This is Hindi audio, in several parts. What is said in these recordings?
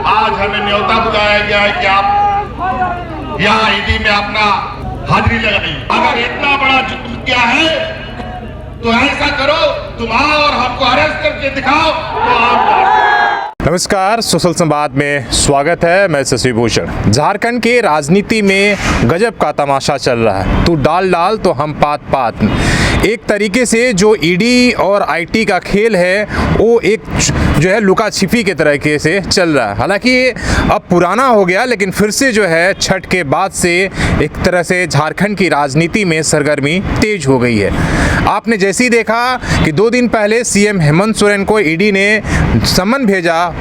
आज हमें न्योता बुलाया गया है कि आप यहाँ ईडी में अपना हाजिरी लगाइए। अगर इतना बड़ा जुर्म किया है तो ऐसा करो, तुम आओ और हमको अरेस्ट करके दिखाओ तो आप। नमस्कार, सोशल संवाद में स्वागत है। मैं शशि भूषण। झारखंड के राजनीति में गजब का तमाशा चल रहा है। तू डाल तो हम पात। एक तरीके से जो ईडी और आईटी का खेल है वो एक जो है लुका छिपी के तरीके से चल रहा है। हालांकि अब पुराना हो गया, लेकिन फिर से जो है छठ के बाद से एक तरह से झारखंड की राजनीति में सरगर्मी तेज हो गई है। आपने जैसे ही देखा कि 2 दिन पहले सीएम हेमंत सोरेन को ईडी ने समन भेजा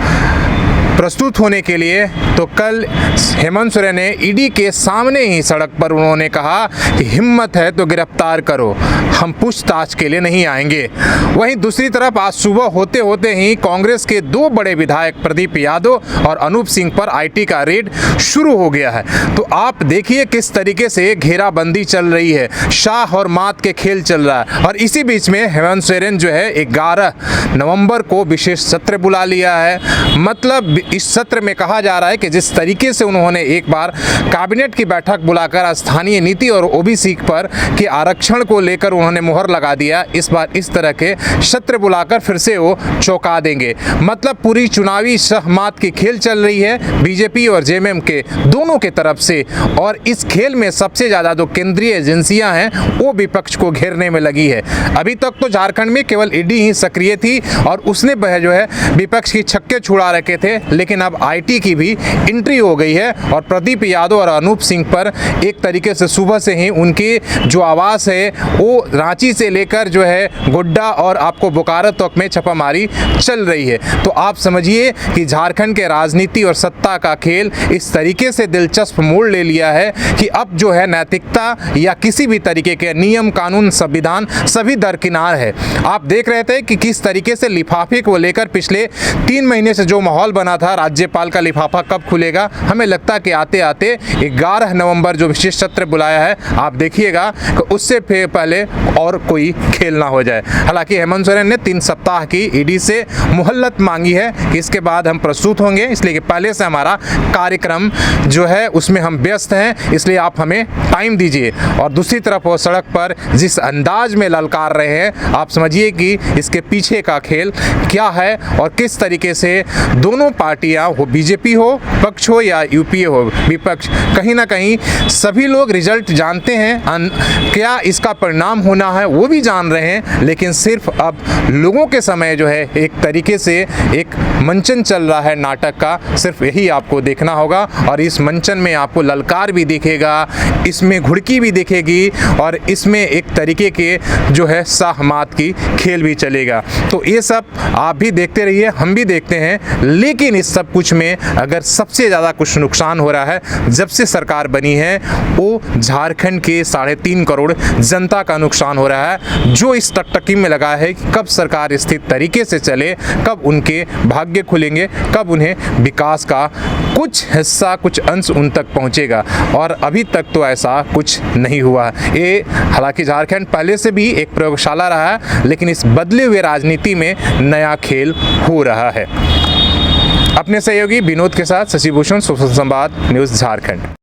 प्रस्तुत होने के लिए, तो कल हेमंत सोरेन ने ईडी के सामने ही सड़क पर उन्होंने कहा कि हिम्मत है तो गिरफ्तार करो, हम पूछताछ के लिए नहीं आएंगे। वहीं दूसरी तरफ आज सुबह होते होते ही कांग्रेस के 2 बड़े विधायक प्रदीप यादव और अनूप सिंह पर आईटी का रेड शुरू हो गया है। तो आप देखिए किस तरीके से घेराबंदी चल रही है, शाह और मात के खेल चल रहा है। और इसी बीच में हेमंत सोरेन जो है 11 नवंबर को विशेष सत्र बुला लिया है। मतलब इस सत्र में कहा जा रहा है कि जिस तरीके से उन्होंने एक बार कैबिनेट की बैठक बुलाकर स्थानीय नीति और ओबीसी पर के आरक्षण को लेकर उन्होंने मुहर लगा दिया, इस बार इस तरह के सत्र बुलाकर फिर से वो चौंका देंगे। मतलब पूरी चुनावी सहमात की खेल चल रही है बीजेपी और जेएमएम के दोनों के तरफ से। और इस खेल में सबसे ज़्यादा जो केंद्रीय एजेंसियां हैं वो विपक्ष को घेरने में लगी है। अभी तक तो झारखंड में केवल ईडी ही सक्रिय थी और उसने जो है विपक्ष की छक्के छुड़ा रखे थे, लेकिन अब आईटी की भी एंट्री हो गई है। और प्रदीप यादव और अनूप सिंह पर एक तरीके से सुबह से ही उनकी जो आवाज़ है वो रांची से लेकर जो है गोड्डा और आपको बोकारो तक में छापामारी चल रही है। तो आप समझिए कि झारखंड के राजनीति और सत्ता का खेल इस तरीके से दिलचस्प मोड़ ले लिया है कि अब जो है नैतिकता या किसी भी तरीके के नियम कानून संविधान सभी दरकिनार है। आप देख रहे थे कि किस तरीके से लिफाफे को लेकर पिछले 3 महीने से जो माहौल बना था, राज्यपाल का लिफाफा कब खुलेगा, हमें लगता है कि आते आते 11 नवंबर जो विशेष सत्र बुलाया है, आप देखिएगा कि उससे पहले और कोई खेल ना हो जाए। हालांकि हेमंत सोरेन ने 3 सप्ताह की ईडी से मोहलत मांगी है कि इसके बाद हम प्रस्तुत होंगे, इसलिए कि पहले से हमारा कार्यक्रम जो है उसमें हम व्यस्त हैं, इसलिए आप हमें टाइम दीजिए। और दूसरी तरफ वो सड़क पर जिस अंदाज में ललकार रहे हैं, आप समझिए कि इसके पीछे का खेल क्या है और किस तरीके से दोनों पार्टियां हो, बीजेपी हो पक्ष हो या यूपीए हो विपक्ष, कहीं ना कहीं सभी लोग रिजल्ट जानते हैं, क्या इसका परिणाम होना है वो भी जान रहे हैं। लेकिन सिर्फ अब लोगों के समय जो है एक तरीके से एक मंचन चल रहा है नाटक का, सिर्फ यही आपको देखना होगा। और इस मंचन में आपको ललकार भी दिखेगा, इसमें घुड़की भी दिखेगी और इसमें एक तरीके के जो है सहमात की खेल भी चलेगा। तो ये सब आप भी देखते रहिए, हम भी देखते हैं। लेकिन इस सब कुछ में अगर सबसे ज़्यादा कुछ नुकसान हो रहा है जब से सरकार बनी है, वो झारखंड के 3.5 करोड़ जनता का नुकसान हो रहा है, जो इस टकटकी में लगा है कि कब सरकार स्थिर तरीके से चले, कब उनके भाग्य खुलेंगे, कब उन्हें विकास का कुछ हिस्सा कुछ अंश उन तक पहुंचेगा। और अभी तक तो ऐसा कुछ नहीं हुआ है। ये हालांकि झारखंड पहले से भी एक प्रयोगशाला रहा है, लेकिन इस बदले हुए राजनीति में नया खेल हो रहा है। अपने सहयोगी विनोद के साथ शशि भूषण, सोशल संवाद न्यूज़ झारखंड।